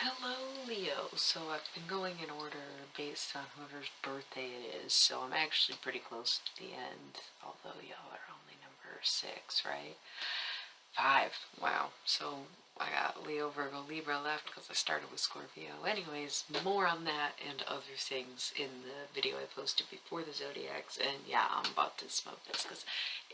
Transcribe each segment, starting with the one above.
Hello, Leo. So I've been going in order based on whoever's birthday it is, so I'm actually pretty close to the end, although y'all are only number 6, right? 5. Wow. So I got Leo, Virgo, Libra left because I started with Scorpio. Anyways, more on that and other things in the video I posted before the Zodiacs. And yeah, I'm about to smoke this because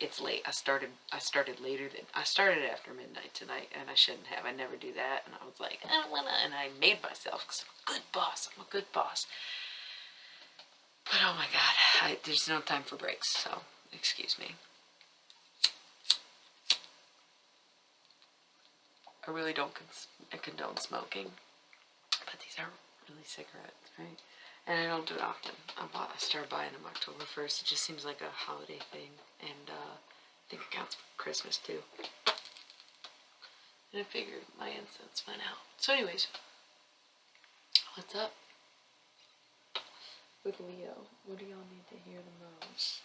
it's late. I started after midnight tonight, and I shouldn't have. I never do that. And I was like, I don't wanna. And I made myself because I'm a good boss. I'm a good boss. But oh my god, there's no time for breaks. So excuse me. I really don't condone smoking, but these are really cigarettes, right? And I don't do it often. I started buying them October 1st. It just seems like a holiday thing, and I think it counts for Christmas too. And I figured my incense went out. So anyways, what's up with Leo? What do y'all need to hear the most?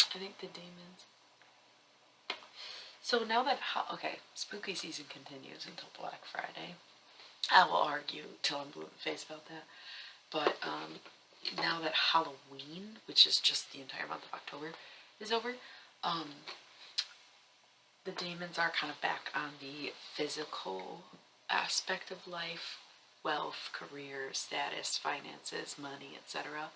I think the demons. So now that, okay, spooky season continues until Black Friday. I will argue till I'm blue in the face about that. But now that Halloween, which is just the entire month of October, is over, the demons are kind of back on the physical aspect of life, wealth, career, status, finances, money, etc.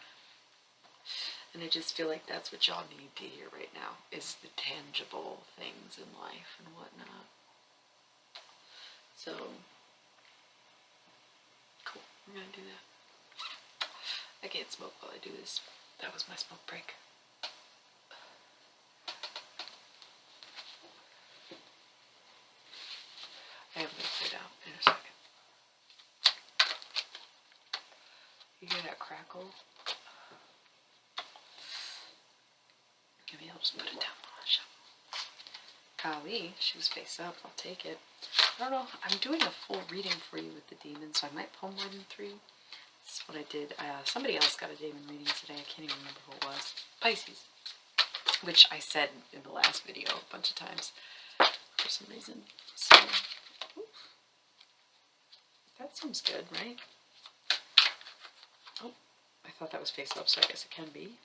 And I just feel like that's what y'all need to hear right now, is the tangible things in life and whatnot. So, cool, we're gonna do that. I can't smoke while I do this. That was my smoke break. I am gonna clear down in a second. You hear that crackle? Maybe I'll just put it down on the shelf. Kali, she was face up. I'll take it. I don't know. I'm doing a full reading for you with the demons, so I might pull more than 3. That's what I did. Somebody else got a demon reading today. I can't even remember who it was. Pisces. Which I said in the last video a bunch of times for some reason. So, that seems good, right? Oh, I thought that was face up, so I guess it can be.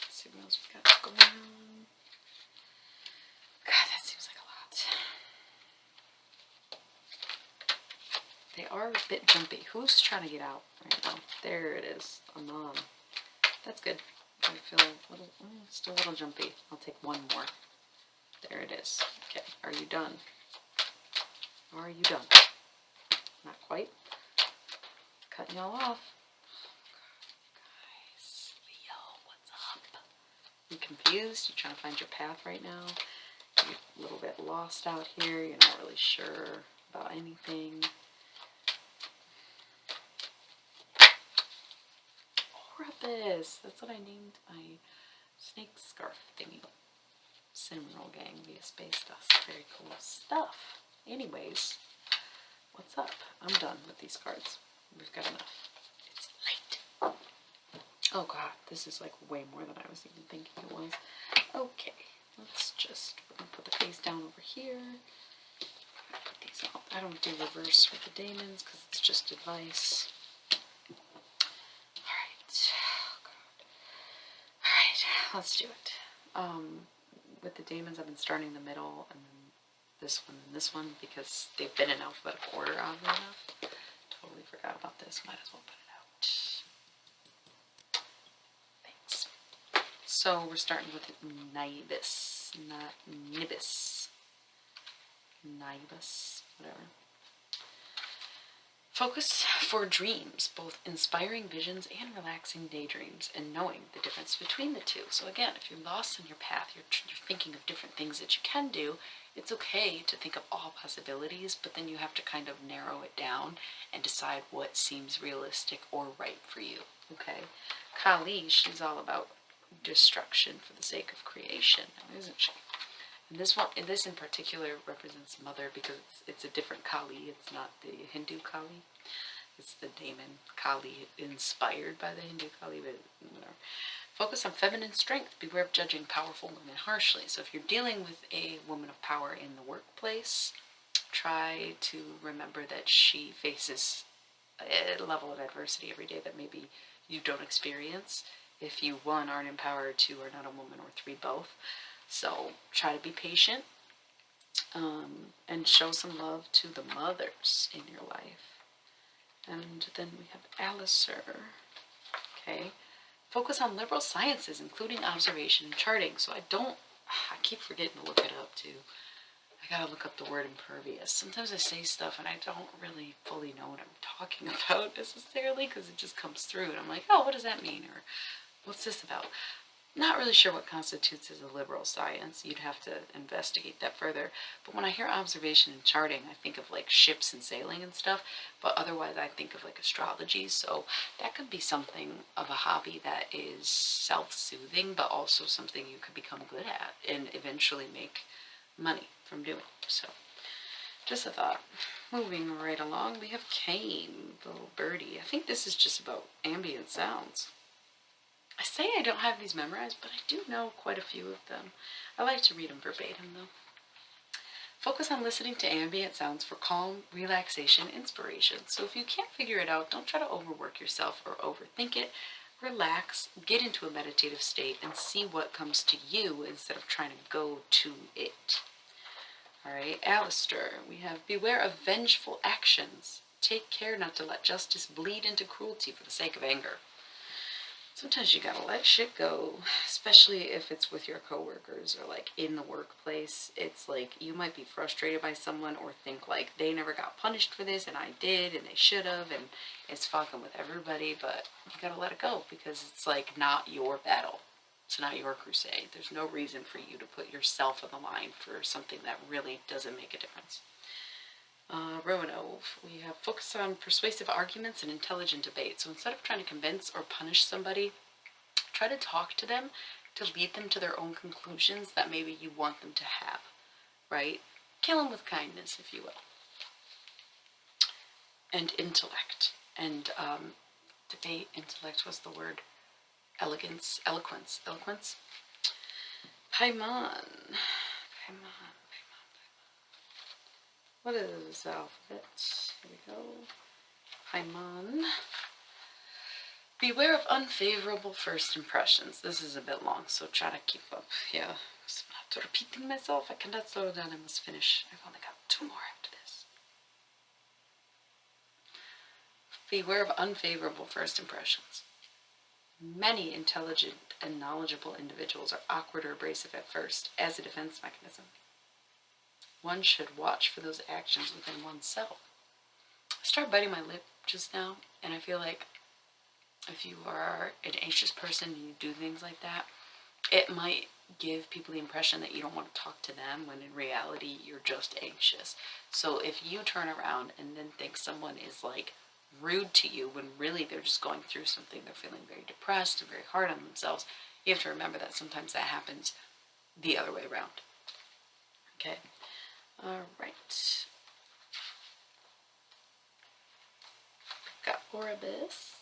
Let's see what else we got going on. God, that seems like a lot. They are a bit jumpy. Who's trying to get out right now? There it is. Anon. That's good. I feel a little, still a little jumpy. I'll take one more. There it is. Okay, are you done? Are you done? Not quite. Cutting y'all off. Guys, Leo, what's up? You confused? You trying to find your path right now? You're a little bit lost out here. You're not really sure about anything. Horribus. That's what I named my snake scarf thingy. Cinnamon Roll Gang via Space Dust. Very cool stuff. Anyways, what's up? I'm done with these cards. We've got enough. It's late. Oh god, this is like way more than I was even thinking it was. Okay, let's just, we're gonna put the face down over here. Put these out. I don't do reverse with the Daemons because it's just advice. Alright. Oh god. Alright, let's do it. With the Daemons, I've been starting the middle and then this one and this one because they've been in alphabetical order, oddly enough. Totally forgot about this. Might as well put it out. Thanks. So we're starting with Nibus. Not Nibus. Nibus. Whatever. Focus for dreams, both inspiring visions and relaxing daydreams, and knowing the difference between the two. So again, if you're lost in your path, you're thinking of different things that you can do, it's okay to think of all possibilities, but then you have to kind of narrow it down and decide what seems realistic or right for you, okay? Kali, she's all about destruction for the sake of creation, now isn't she? And this in particular represents mother because it's a different Kali. It's not the Hindu Kali. It's the Daemon Kali inspired by the Hindu Kali, but whatever. Focus on feminine strength. Beware of judging powerful women harshly. So if you're dealing with a woman of power in the workplace, try to remember that she faces a level of adversity every day that maybe you don't experience if you, one, aren't empowered, two, are not a woman, or three, both. So try to be patient, and show some love to the mothers in your life. And then we have Alistair. Okay. Focus on liberal sciences, including observation and charting. So I keep forgetting to look it up too. I gotta look up the word impervious. Sometimes I say stuff and I don't really fully know what I'm talking about necessarily, because it just comes through and I'm like, oh, what does that mean? Or what's this about? Not really sure what constitutes as a liberal science. You'd have to investigate that further. But when I hear observation and charting, I think of like ships and sailing and stuff. But otherwise, I think of like astrology. So that could be something of a hobby that is self-soothing, but also something you could become good at and eventually make money from doing. So just a thought. Moving right along, we have Kane, the little birdie. I think this is just about ambient sounds. I say I don't have these memorized, but I do know quite a few of them. I like to read them verbatim, though. Focus on listening to ambient sounds for calm, relaxation, inspiration. So if you can't figure it out, don't try to overwork yourself or overthink it. Relax, get into a meditative state, and see what comes to you instead of trying to go to it. All right, Alistair, we have beware of vengeful actions. Take care not to let justice bleed into cruelty for the sake of anger. Sometimes you gotta let shit go, especially if it's with your coworkers or like in the workplace. It's like you might be frustrated by someone or think like they never got punished for this and I did and they should have, and it's fucking with everybody, but you gotta let it go because it's like not your battle. It's not your crusade. There's no reason for you to put yourself on the line for something that really doesn't make a difference. Romanov, we have focus on persuasive arguments and intelligent debate. So instead of trying to convince or punish somebody, try to talk to them to lead them to their own conclusions that maybe you want them to have, right? Kill them with kindness, if you will. And intellect. And debate, intellect was the word. Eloquence. Paimon. What is this alphabet? Here we go. Paimon. Beware of unfavorable first impressions. This is a bit long, so try to keep up. Yeah, I'm not repeating myself. I cannot slow down. I must finish. I've only got 2 more after this. Beware of unfavorable first impressions. Many intelligent and knowledgeable individuals are awkward or abrasive at first as a defense mechanism. One should watch for those actions within oneself. I started biting my lip just now, and I feel like if you are an anxious person and you do things like that, it might give people the impression that you don't want to talk to them when in reality you're just anxious. So if you turn around and then think someone is like rude to you when really they're just going through something, they're feeling very depressed and very hard on themselves, you have to remember that sometimes that happens the other way around. Okay? All right. Got Oribus.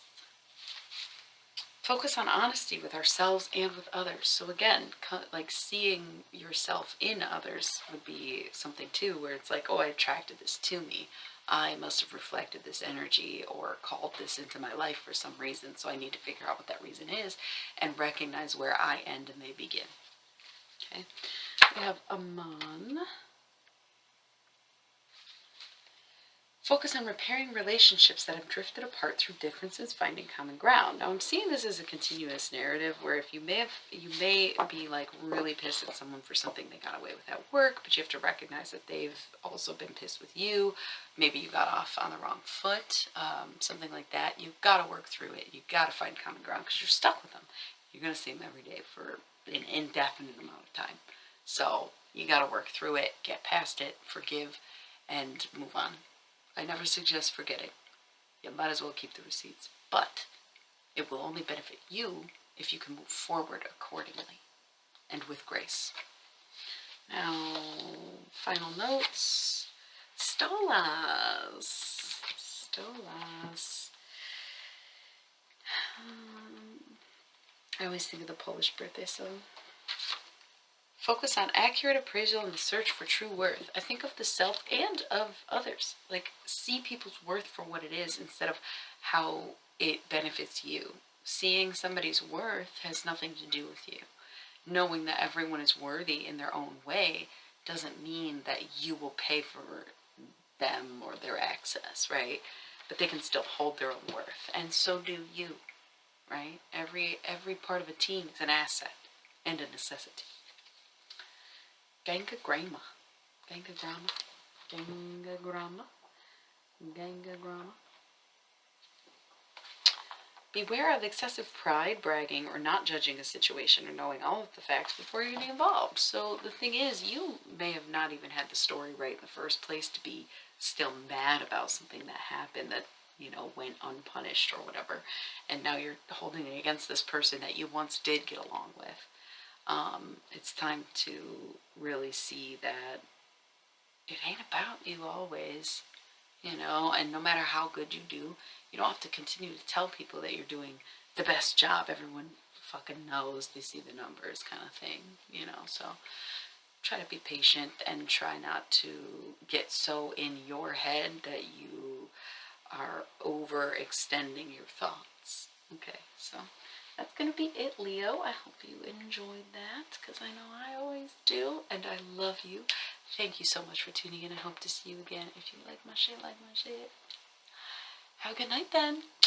Focus on honesty with ourselves and with others. So again, like seeing yourself in others would be something too, where it's like, oh, I attracted this to me. I must have reflected this energy or called this into my life for some reason. So I need to figure out what that reason is and recognize where I end and they begin. Okay. We have Amon. Focus on repairing relationships that have drifted apart through differences, finding common ground. Now I'm seeing this as a continuous narrative where if you may be like really pissed at someone for something they got away with at work, but you have to recognize that they've also been pissed with you. Maybe you got off on the wrong foot, something like that. You've got to work through it. You've got to find common ground because you're stuck with them. You're going to see them every day for an indefinite amount of time. So you got to work through it, get past it, forgive, and move on. I never suggest forgetting. You might as well keep the receipts. But it will only benefit you if you can move forward accordingly and with grace. Now, final notes. Stolas. I always think of the Polish birthday song. Focus on accurate appraisal and the search for true worth. I think of the self and of others. Like, see people's worth for what it is instead of how it benefits you. Seeing somebody's worth has nothing to do with you. Knowing that everyone is worthy in their own way doesn't mean that you will pay for them or their access, right? But they can still hold their own worth, and so do you, right? Every part of a team is an asset and a necessity. Gangagrama. Gangagrama. Gangagrama. Gangagrama. Beware of excessive pride, bragging, or not judging a situation or knowing all of the facts before you're getting involved. So the thing is, you may have not even had the story right in the first place to be still mad about something that happened that, you know, went unpunished or whatever. And now you're holding it against this person that you once did get along with. It's time to really see that it ain't about you always, you know, and no matter how good you do, you don't have to continue to tell people that you're doing the best job. Everyone fucking knows, they see the numbers kind of thing, you know, so try to be patient and try not to get so in your head that you are overextending your thoughts. Okay, so that's going to be it, Leo. I hope you enjoyed that, because I know I always do, and I love you. Thank you so much for tuning in. I hope to see you again. If you like my shit, Have a good night then.